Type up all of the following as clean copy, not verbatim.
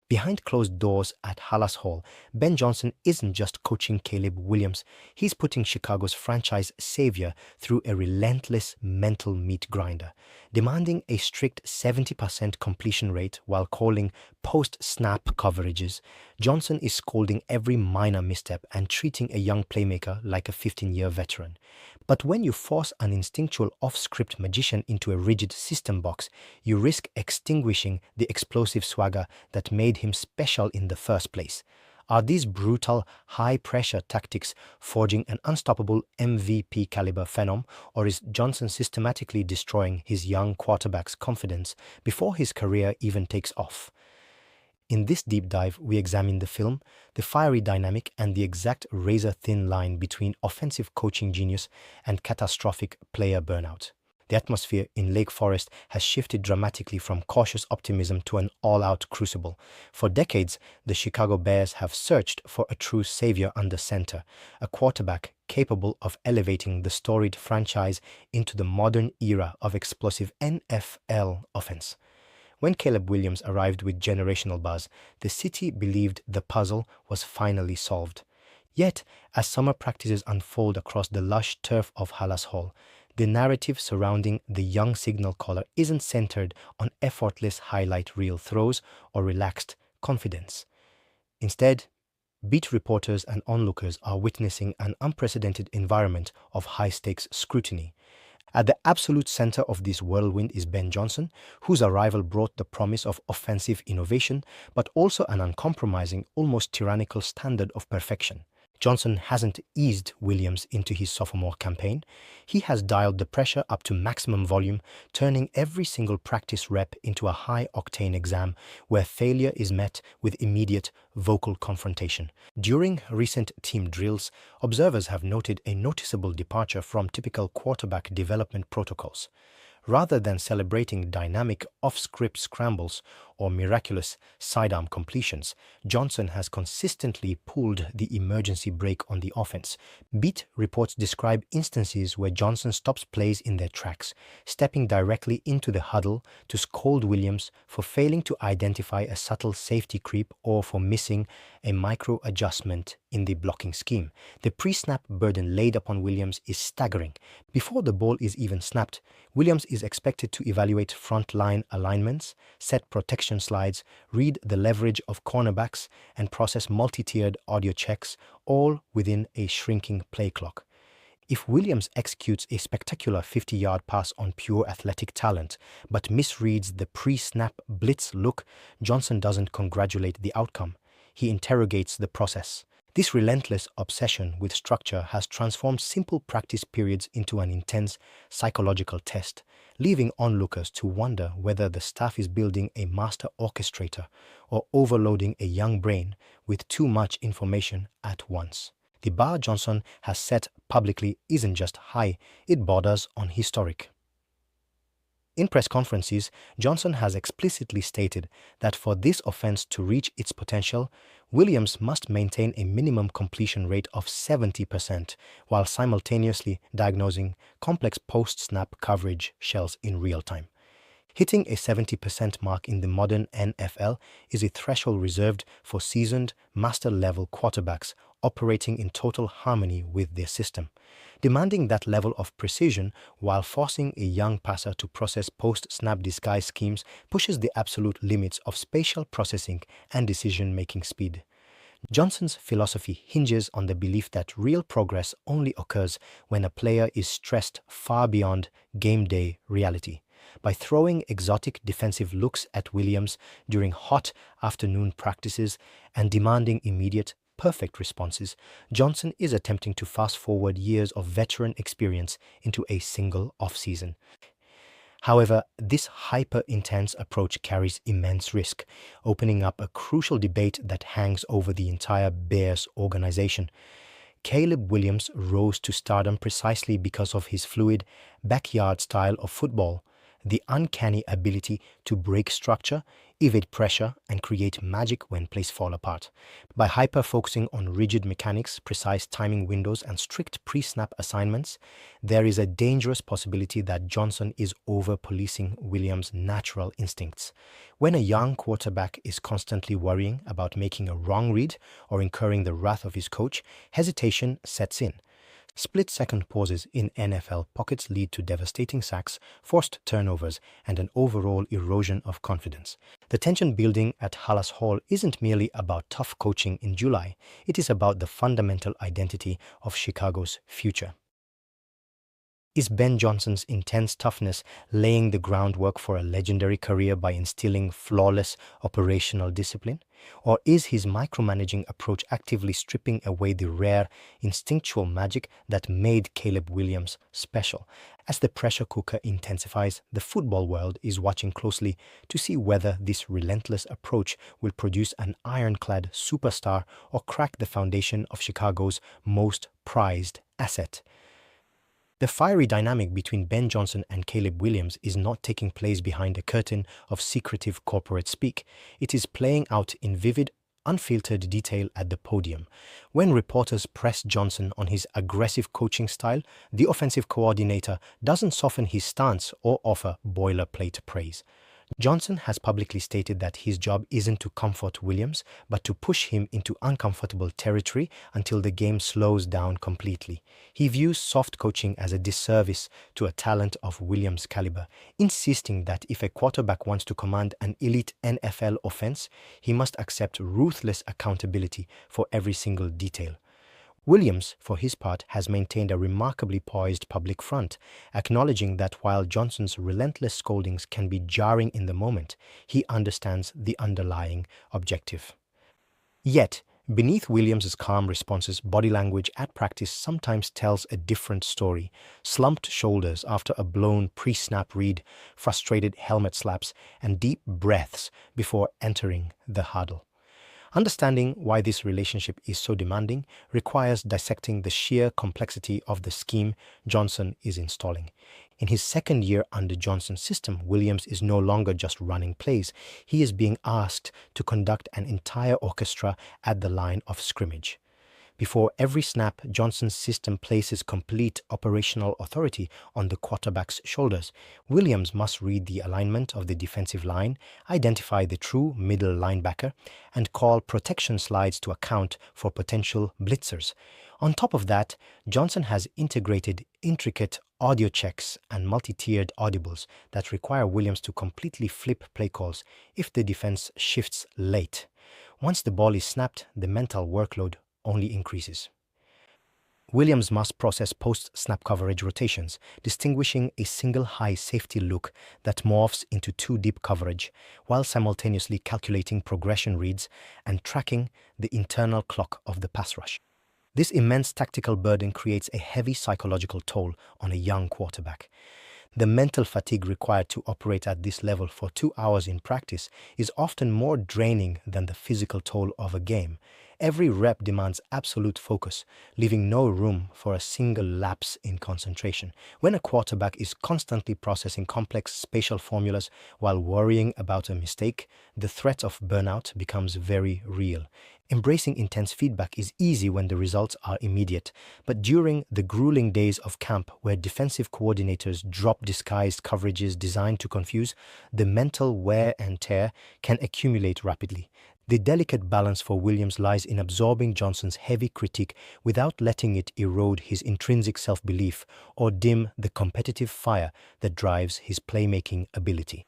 Behind closed doors at Hallas Hall, Ben Johnson isn't just coaching Caleb Williams, he's putting Chicago's franchise savior through a relentless mental meat grinder, demanding a strict 70% completion rate while calling post-snap coverages. Johnson is scolding every minor misstep and treating a young playmaker like a 15-year veteran. But when you force an instinctual off-script magician into a rigid system box, you risk extinguishing the explosive swagger that made him special in the first place. Are these brutal, high-pressure tactics forging an unstoppable MVP-caliber phenom, or is Johnson systematically destroying his young quarterback's confidence before his career even takes off? In this deep dive, we examine the film, the fiery dynamic, and the exact razor-thin line between offensive coaching genius and catastrophic player burnout. The atmosphere in Lake Forest has shifted dramatically from cautious optimism to an all-out crucible. For decades, the Chicago Bears have searched for a true savior under center, a quarterback capable of elevating the storied franchise into the modern era of explosive NFL offense. When Caleb Williams arrived with generational buzz, the city believed the puzzle was finally solved. Yet, as summer practices unfold across the lush turf of Hallas Hall, the narrative surrounding the young signal caller isn't centered on effortless highlight reel throws or relaxed confidence. Instead, beat reporters and onlookers are witnessing an unprecedented environment of high-stakes scrutiny. At the absolute center of this whirlwind is Ben Johnson, whose arrival brought the promise of offensive innovation, but also an uncompromising, almost tyrannical standard of perfection. Johnson hasn't eased Williams into his sophomore campaign. He has dialed the pressure up to maximum volume, turning every single practice rep into a high-octane exam where failure is met with immediate vocal confrontation. During recent team drills, observers have noted a noticeable departure from typical quarterback development protocols. Rather than celebrating dynamic off-script scrambles or miraculous sidearm completions, Johnson has consistently pulled the emergency brake on the offense. Beat reports describe instances where Johnson stops plays in their tracks, stepping directly into the huddle to scold Williams for failing to identify a subtle safety creep or for missing a micro-adjustment in the blocking scheme. The pre-snap burden laid upon Williams is staggering. Before the ball is even snapped, Williams is expected to evaluate front-line alignments, set protection slides, read the leverage of cornerbacks, and process multi-tiered audio checks, all within a shrinking play clock. If Williams executes a spectacular 50-yard pass on pure athletic talent, but misreads the pre-snap blitz look, Johnson doesn't congratulate the outcome. He interrogates the process. This relentless obsession with structure has transformed simple practice periods into an intense psychological test, leaving onlookers to wonder whether the staff is building a master orchestrator or overloading a young brain with too much information at once. The bar Johnson has set publicly isn't just high, it borders on historic. In press conferences, Johnson has explicitly stated that for this offense to reach its potential, Williams must maintain a minimum completion rate of 70% while simultaneously diagnosing complex post-snap coverage shells in real time. Hitting a 70% mark in the modern NFL is a threshold reserved for seasoned, master-level quarterbacks operating in total harmony with their system. Demanding that level of precision while forcing a young passer to process post-snap disguise schemes pushes the absolute limits of spatial processing and decision-making speed. Johnson's philosophy hinges on the belief that real progress only occurs when a player is stressed far beyond game day reality. By throwing exotic defensive looks at Williams during hot afternoon practices and demanding immediate, perfect responses, Johnson is attempting to fast-forward years of veteran experience into a single offseason. However, this hyper-intense approach carries immense risk, opening up a crucial debate that hangs over the entire Bears organization. Caleb Williams rose to stardom precisely because of his fluid, backyard style of football. the uncanny ability to break structure, evade pressure, and create magic when plays fall apart. By hyper-focusing on rigid mechanics, precise timing windows, and strict pre-snap assignments, there is a dangerous possibility that Johnson is over-policing Williams' natural instincts. When a young quarterback is constantly worrying about making a wrong read or incurring the wrath of his coach, hesitation sets in. Split-second pauses in NFL pockets lead to devastating sacks, forced turnovers, and an overall erosion of confidence. The tension building at Halas Hall isn't merely about tough coaching in July, it is about the fundamental identity of Chicago's future. Is Ben Johnson's intense toughness laying the groundwork for a legendary career by instilling flawless operational discipline? Or is his micromanaging approach actively stripping away the rare, instinctual magic that made Caleb Williams special? As the pressure cooker intensifies, the football world is watching closely to see whether this relentless approach will produce an ironclad superstar or crack the foundation of Chicago's most prized asset. The fiery dynamic between Ben Johnson and Caleb Williams is not taking place behind a curtain of secretive corporate speak. It is playing out in vivid, unfiltered detail at the podium. When reporters press Johnson on his aggressive coaching style, the offensive coordinator doesn't soften his stance or offer boilerplate praise. Johnson has publicly stated that his job isn't to comfort Williams, but to push him into uncomfortable territory until the game slows down completely. He views soft coaching as a disservice to a talent of Williams' caliber, insisting that if a quarterback wants to command an elite NFL offense, he must accept ruthless accountability for every single detail. Williams, for his part, has maintained a remarkably poised public front, acknowledging that while Johnson's relentless scoldings can be jarring in the moment, he understands the underlying objective. Yet, beneath Williams' calm responses, body language at practice sometimes tells a different story. Slumped shoulders after a blown pre-snap read, frustrated helmet slaps, and deep breaths before entering the huddle. Understanding why this relationship is so demanding requires dissecting the sheer complexity of the scheme Johnson is installing. In his second year under Johnson's system, Williams is no longer just running plays. He is being asked to conduct an entire orchestra at the line of scrimmage. Before every snap, Johnson's system places complete operational authority on the quarterback's shoulders. Williams must read the alignment of the defensive line, identify the true middle linebacker, and call protection slides to account for potential blitzers. On top of that, Johnson has integrated intricate audio checks and multi-tiered audibles that require Williams to completely flip play calls if the defense shifts late. Once the ball is snapped, the mental workload only increases. Williams must process post-snap coverage rotations, distinguishing a single high safety look that morphs into two deep coverage, while simultaneously calculating progression reads and tracking the internal clock of the pass rush. This immense tactical burden creates a heavy psychological toll on a young quarterback. The mental fatigue required to operate at this level for 2 hours in practice is often more draining than the physical toll of a game. Every rep demands absolute focus, leaving no room for a single lapse in concentration. When a quarterback is constantly processing complex spatial formulas while worrying about a mistake, the threat of burnout becomes very real. Embracing intense feedback is easy when the results are immediate, but during the grueling days of camp where defensive coordinators drop disguised coverages designed to confuse, the mental wear and tear can accumulate rapidly. The delicate balance for Williams lies in absorbing Johnson's heavy critique without letting it erode his intrinsic self-belief or dim the competitive fire that drives his playmaking ability.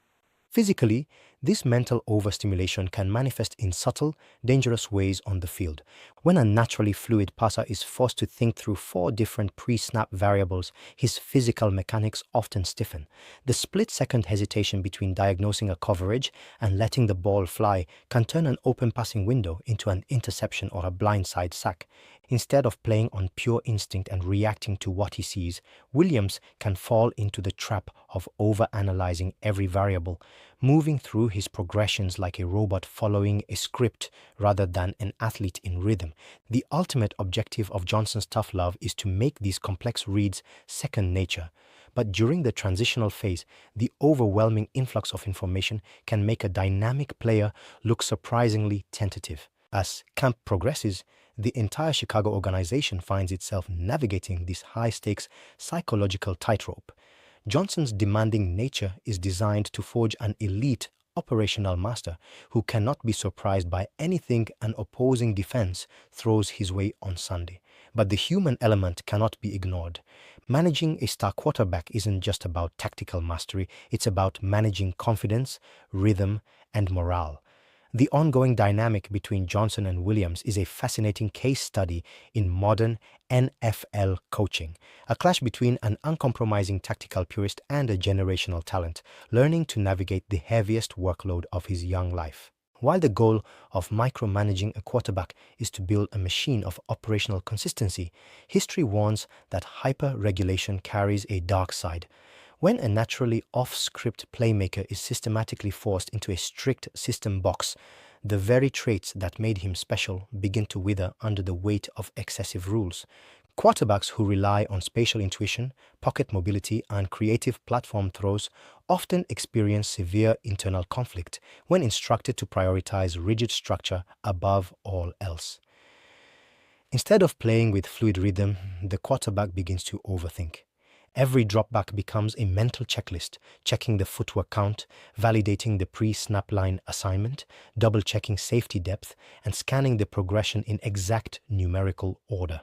Physically, this mental overstimulation can manifest in subtle, dangerous ways on the field. When a naturally fluid passer is forced to think through 4 different pre-snap variables, his physical mechanics often stiffen. The split-second hesitation between diagnosing a coverage and letting the ball fly can turn an open passing window into an interception or a blindside sack. Instead of playing on pure instinct and reacting to what he sees, Williams can fall into the trap of overanalyzing every variable, moving through his progressions like a robot following a script rather than an athlete in rhythm. The ultimate objective of Johnson's tough love is to make these complex reads second nature. But during the transitional phase, the overwhelming influx of information can make a dynamic player look surprisingly tentative. As camp progresses, the entire Chicago organization finds itself navigating this high-stakes psychological tightrope. Johnson's demanding nature is designed to forge an elite operational master who cannot be surprised by anything an opposing defense throws his way on Sunday. But the human element cannot be ignored. Managing a star quarterback isn't just about tactical mastery, it's about managing confidence, rhythm, and morale. The ongoing dynamic between Johnson and Williams is a fascinating case study in modern NFL coaching, a clash between an uncompromising tactical purist and a generational talent, learning to navigate the heaviest workload of his young life. While the goal of micromanaging a quarterback is to build a machine of operational consistency, history warns that hyper-regulation carries a dark side. When a naturally off-script playmaker is systematically forced into a strict system box, the very traits that made him special begin to wither under the weight of excessive rules. Quarterbacks who rely on spatial intuition, pocket mobility, and creative platform throws often experience severe internal conflict when instructed to prioritize rigid structure above all else. Instead of playing with fluid rhythm, the quarterback begins to overthink. Every dropback becomes a mental checklist, checking the footwork count, validating the pre-snap line assignment, double-checking safety depth, and scanning the progression in exact numerical order.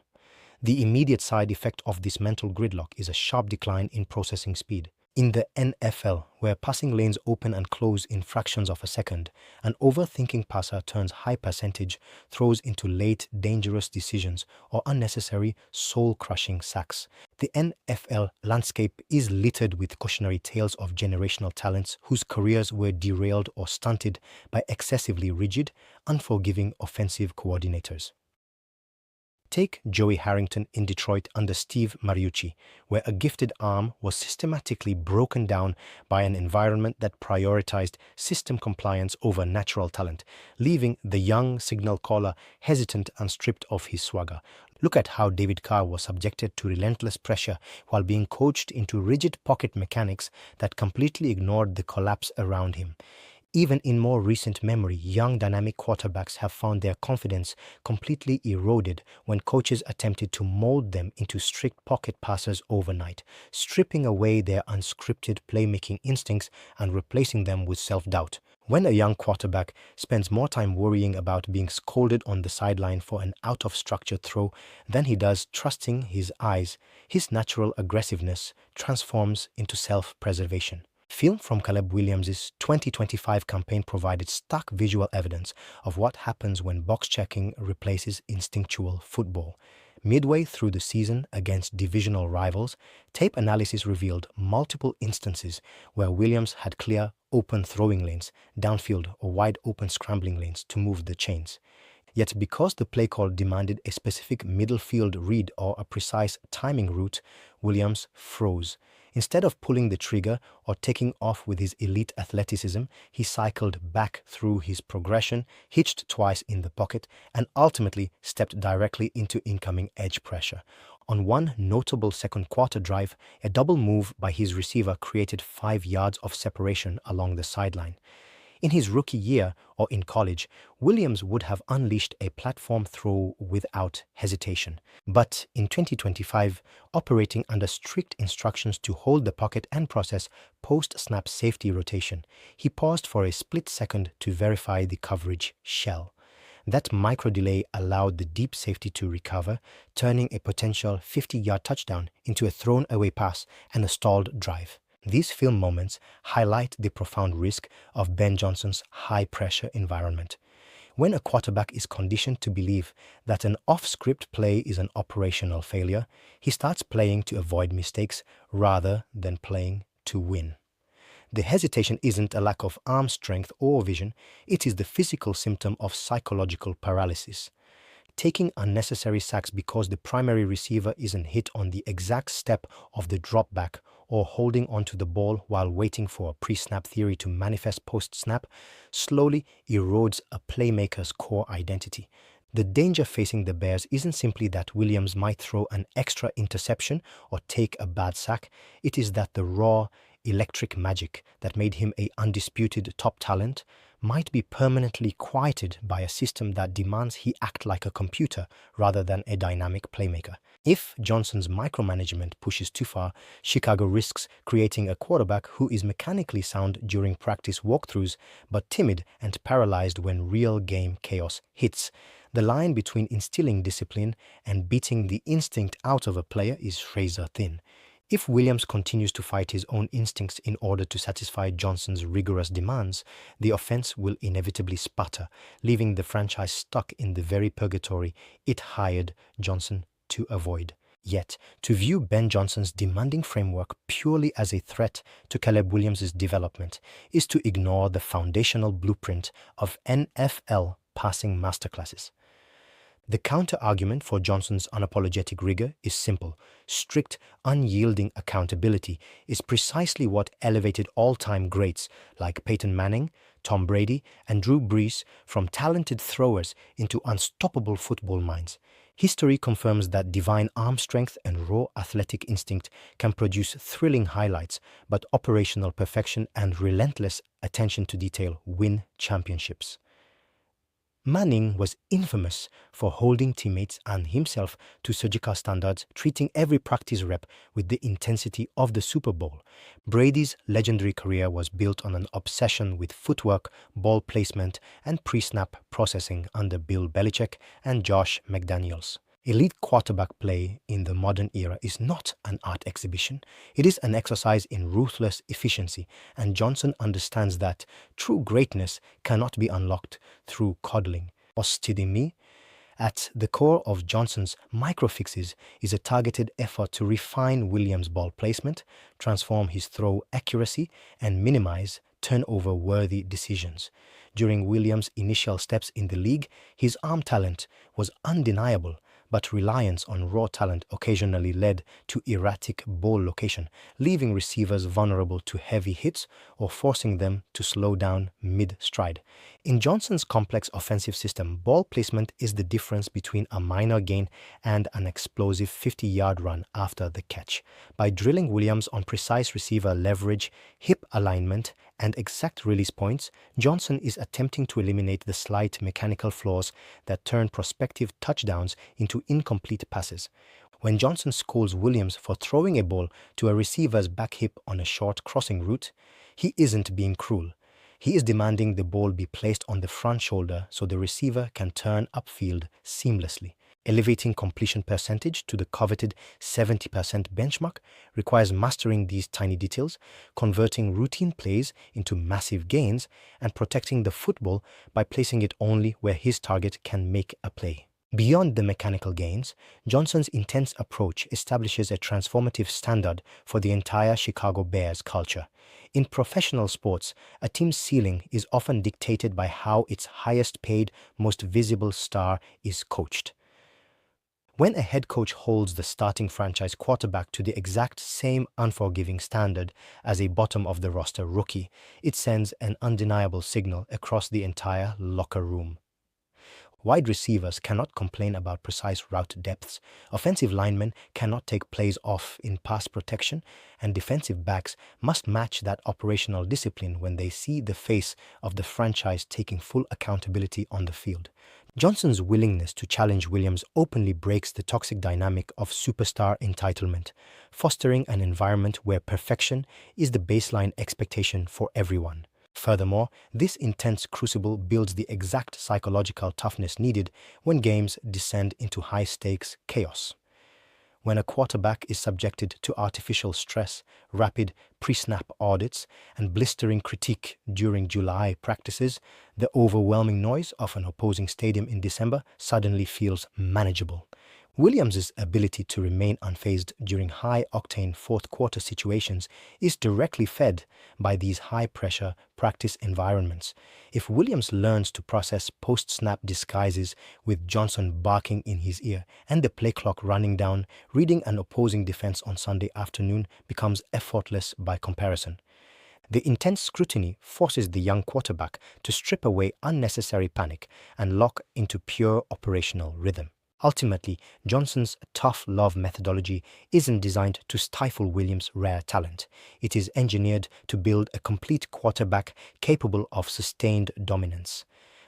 The immediate side effect of this mental gridlock is a sharp decline in processing speed. In the NFL, where passing lanes open and close in fractions of a second, an overthinking passer turns high percentage throws into late, dangerous decisions or unnecessary, soul-crushing sacks. The NFL landscape is littered with cautionary tales of generational talents whose careers were derailed or stunted by excessively rigid, unforgiving offensive coordinators. Take Joey Harrington in Detroit under Steve Mariucci, where a gifted arm was systematically broken down by an environment that prioritized system compliance over natural talent, leaving the young signal caller hesitant and stripped of his swagger. Look at how David Carr was subjected to relentless pressure while being coached into rigid pocket mechanics that completely ignored the collapse around him. Even in more recent memory, young dynamic quarterbacks have found their confidence completely eroded when coaches attempted to mold them into strict pocket passers overnight, stripping away their unscripted playmaking instincts and replacing them with self-doubt. When a young quarterback spends more time worrying about being scolded on the sideline for an out-of-structure throw than he does trusting his eyes, his natural aggressiveness transforms into self-preservation. Film from Caleb Williams' 2025 campaign provided stark visual evidence of what happens when box checking replaces instinctual football. Midway through the season against divisional rivals, tape analysis revealed multiple instances where Williams had clear, open throwing lanes, downfield or wide open scrambling lanes to move the chains. Yet because the play call demanded a specific middle field read or a precise timing route, Williams froze. Instead of pulling the trigger or taking off with his elite athleticism, he cycled back through his progression, hitched twice in the pocket, and ultimately stepped directly into incoming edge pressure. On one notable second quarter drive, a double move by his receiver created 5 yards of separation along the sideline. In his rookie year or in college, Williams would have unleashed a platform throw without hesitation. But in 2025, operating under strict instructions to hold the pocket and process post-snap safety rotation, he paused for a split second to verify the coverage shell. That micro delay allowed the deep safety to recover, turning a potential 50-yard touchdown into a thrown-away pass and a stalled drive. These film moments highlight the profound risk of Ben Johnson's high-pressure environment. When a quarterback is conditioned to believe that an off-script play is an operational failure, he starts playing to avoid mistakes rather than playing to win. The hesitation isn't a lack of arm strength or vision, it is the physical symptom of psychological paralysis. Taking unnecessary sacks because the primary receiver isn't hit on the exact step of the drop back or holding onto the ball while waiting for a pre-snap theory to manifest post-snap slowly erodes a playmaker's core identity. The danger facing the Bears isn't simply that Williams might throw an extra interception or take a bad sack, it is that the raw, electric magic that made him a undisputed top talent might be permanently quieted by a system that demands he act like a computer rather than a dynamic playmaker. If Johnson's micromanagement pushes too far, Chicago risks creating a quarterback who is mechanically sound during practice walkthroughs but timid and paralyzed when real game chaos hits. The line between instilling discipline and beating the instinct out of a player is razor thin. If Williams continues to fight his own instincts in order to satisfy Johnson's rigorous demands, the offense will inevitably sputter, leaving the franchise stuck in the very purgatory it hired Johnson to avoid. Yet, to view Ben Johnson's demanding framework purely as a threat to Caleb Williams' development is to ignore the foundational blueprint of NFL passing masterclasses. The counter-argument for Johnson's unapologetic rigor is simple. Strict, unyielding accountability is precisely what elevated all-time greats like Peyton Manning, Tom Brady, and Drew Brees from talented throwers into unstoppable football minds. History confirms that divine arm strength and raw athletic instinct can produce thrilling highlights, but operational perfection and relentless attention to detail win championships. Manning was infamous for holding teammates and himself to surgical standards, treating every practice rep with the intensity of the Super Bowl. Brady's legendary career was built on an obsession with footwork, ball placement, and pre-snap processing under Bill Belichick and Josh McDaniels. Elite quarterback play in the modern era is not an art exhibition. It is an exercise in ruthless efficiency, and Johnson understands that true greatness cannot be unlocked through coddling or studying me. At the core of Johnson's microfixes is a targeted effort to refine Williams' ball placement, transform his throw accuracy, and minimize turnover-worthy decisions. During Williams' initial steps in the league, his arm talent was undeniable, but reliance on raw talent occasionally led to erratic ball location, leaving receivers vulnerable to heavy hits or forcing them to slow down mid-stride. In Johnson's complex offensive system, ball placement is the difference between a minor gain and an explosive 50-yard run after the catch. By drilling Williams on precise receiver leverage, hip alignment, and exact release points, Johnson is attempting to eliminate the slight mechanical flaws that turn prospective touchdowns into incomplete passes. When Johnson scolds Williams for throwing a ball to a receiver's back hip on a short crossing route, he isn't being cruel. He is demanding the ball be placed on the front shoulder so the receiver can turn upfield seamlessly. Elevating completion percentage to the coveted 70% benchmark requires mastering these tiny details, converting routine plays into massive gains, and protecting the football by placing it only where his target can make a play. Beyond the mechanical gains, Johnson's intense approach establishes a transformative standard for the entire Chicago Bears culture. In professional sports, a team's ceiling is often dictated by how its highest-paid, most visible star is coached. When a head coach holds the starting franchise quarterback to the exact same unforgiving standard as a bottom-of-the-roster rookie, it sends an undeniable signal across the entire locker room. Wide receivers cannot complain about precise route depths, offensive linemen cannot take plays off in pass protection, and defensive backs must match that operational discipline when they see the face of the franchise taking full accountability on the field. Johnson's willingness to challenge Williams openly breaks the toxic dynamic of superstar entitlement, fostering an environment where perfection is the baseline expectation for everyone. Furthermore, this intense crucible builds the exact psychological toughness needed when games descend into high-stakes chaos. When a quarterback is subjected to artificial stress, rapid pre-snap audits, and blistering critique during July practices, the overwhelming noise of an opposing stadium in December suddenly feels manageable. Williams' ability to remain unfazed during high-octane fourth-quarter situations is directly fed by these high-pressure practice environments. If Williams learns to process post-snap disguises with Johnson barking in his ear and the play clock running down, reading an opposing defense on Sunday afternoon becomes effortless by comparison. The intense scrutiny forces the young quarterback to strip away unnecessary panic and lock into pure operational rhythm. Ultimately, Johnson's tough love methodology isn't designed to stifle Williams' rare talent. It is engineered to build a complete quarterback capable of sustained dominance.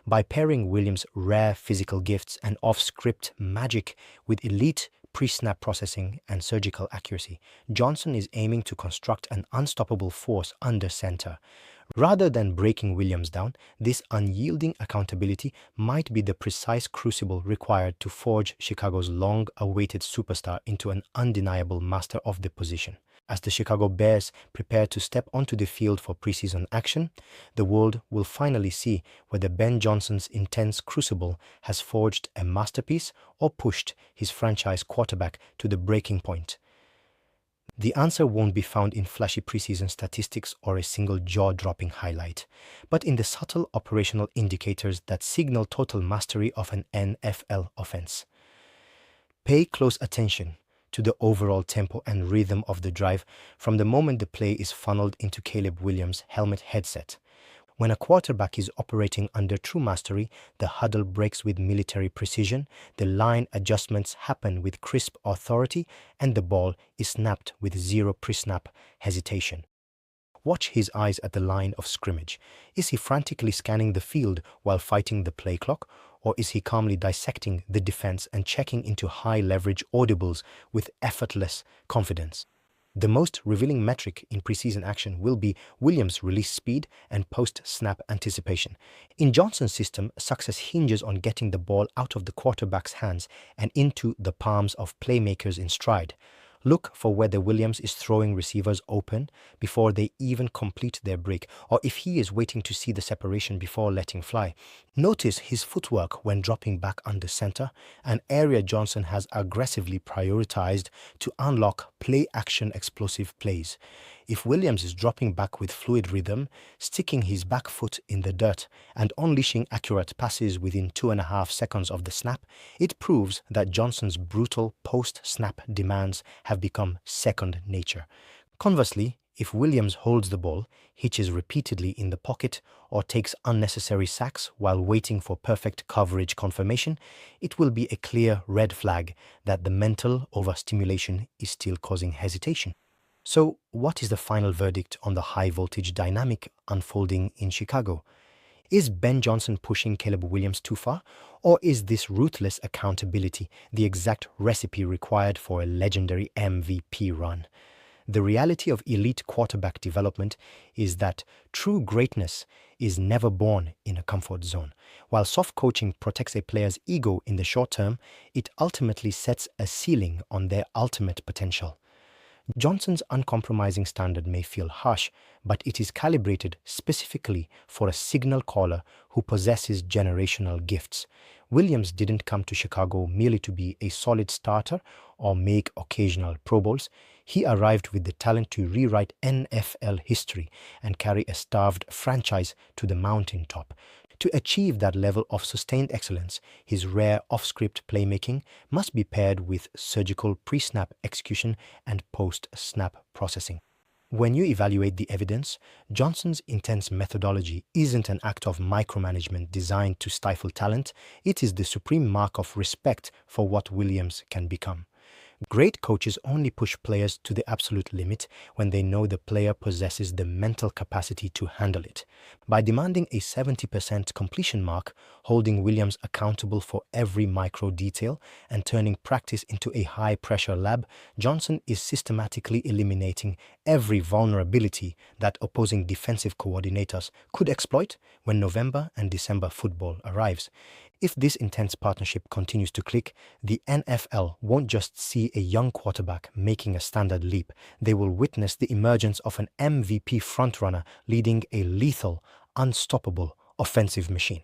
By pairing Williams' rare physical gifts and off-script magic with elite pre-snap processing and surgical accuracy, Johnson is aiming to construct an unstoppable force under center. Rather than breaking Williams down, this unyielding accountability might be the precise crucible required to forge Chicago's long-awaited superstar into an undeniable master of the position. As the Chicago Bears prepare to step onto the field for preseason action, the world will finally see whether Ben Johnson's intense crucible has forged a masterpiece or pushed his franchise quarterback to the breaking point. The answer won't be found in flashy preseason statistics or a single jaw-dropping highlight, but in the subtle operational indicators that signal total mastery of an NFL offense. Pay close attention to the overall tempo and rhythm of the drive from the moment the play is funneled into Caleb Williams' helmet headset. When a quarterback is operating under true mastery, the huddle breaks with military precision, the line adjustments happen with crisp authority, and the ball is snapped with zero pre-snap hesitation. Watch his eyes at the line of scrimmage. Is he frantically scanning the field while fighting the play clock, or is he calmly dissecting the defense and checking into high-leverage audibles with effortless confidence? The most revealing metric in preseason action will be Williams' release speed and post-snap anticipation. In Johnson's system, success hinges on getting the ball out of the quarterback's hands and into the palms of playmakers in stride. Look for whether Williams is throwing receivers open before they even complete their break, or if he is waiting to see the separation before letting fly. Notice his footwork when dropping back under center, an area Johnson has aggressively prioritized to unlock play-action explosive plays. If Williams is dropping back with fluid rhythm, sticking his back foot in the dirt, and unleashing accurate passes within 2.5 seconds of the snap, it proves that Johnson's brutal post-snap demands have become second nature. Conversely, if Williams holds the ball, hitches repeatedly in the pocket, or takes unnecessary sacks while waiting for perfect coverage confirmation, it will be a clear red flag that the mental overstimulation is still causing hesitation. So, what is the final verdict on the high-voltage dynamic unfolding in Chicago? Is Ben Johnson pushing Caleb Williams too far, or is this ruthless accountability the exact recipe required for a legendary MVP run? The reality of elite quarterback development is that true greatness is never born in a comfort zone. While soft coaching protects a player's ego in the short term, it ultimately sets a ceiling on their ultimate potential. Johnson's uncompromising standard may feel harsh, but it is calibrated specifically for a signal caller who possesses generational gifts. Williams didn't come to Chicago merely to be a solid starter or make occasional Pro Bowls. He arrived with the talent to rewrite NFL history and carry a starved franchise to the mountaintop. To achieve that level of sustained excellence, his rare off-script playmaking must be paired with surgical pre-snap execution and post-snap processing. When you evaluate the evidence, Johnson's intense methodology isn't an act of micromanagement designed to stifle talent. It is the supreme mark of respect for what Williams can become. Great coaches only push players to the absolute limit when they know the player possesses the mental capacity to handle it. By demanding a 70% completion mark, holding Williams accountable for every micro detail, and turning practice into a high-pressure lab, Johnson is systematically eliminating every vulnerability that opposing defensive coordinators could exploit when November and December football arrives. If this intense partnership continues to click, the NFL won't just see a young quarterback making a standard leap. They will witness the emergence of an MVP frontrunner leading a lethal, unstoppable offensive machine.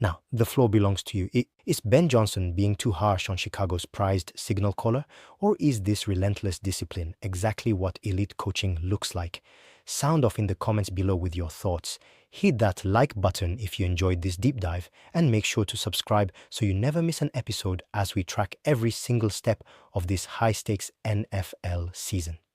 Now, the floor belongs to you. Is Ben Johnson being too harsh on Chicago's prized signal caller, or is this relentless discipline exactly what elite coaching looks like? Sound off in the comments below with your thoughts. Hit that like button if you enjoyed this deep dive, and make sure to subscribe so you never miss an episode as we track every single step of this high-stakes NFL season.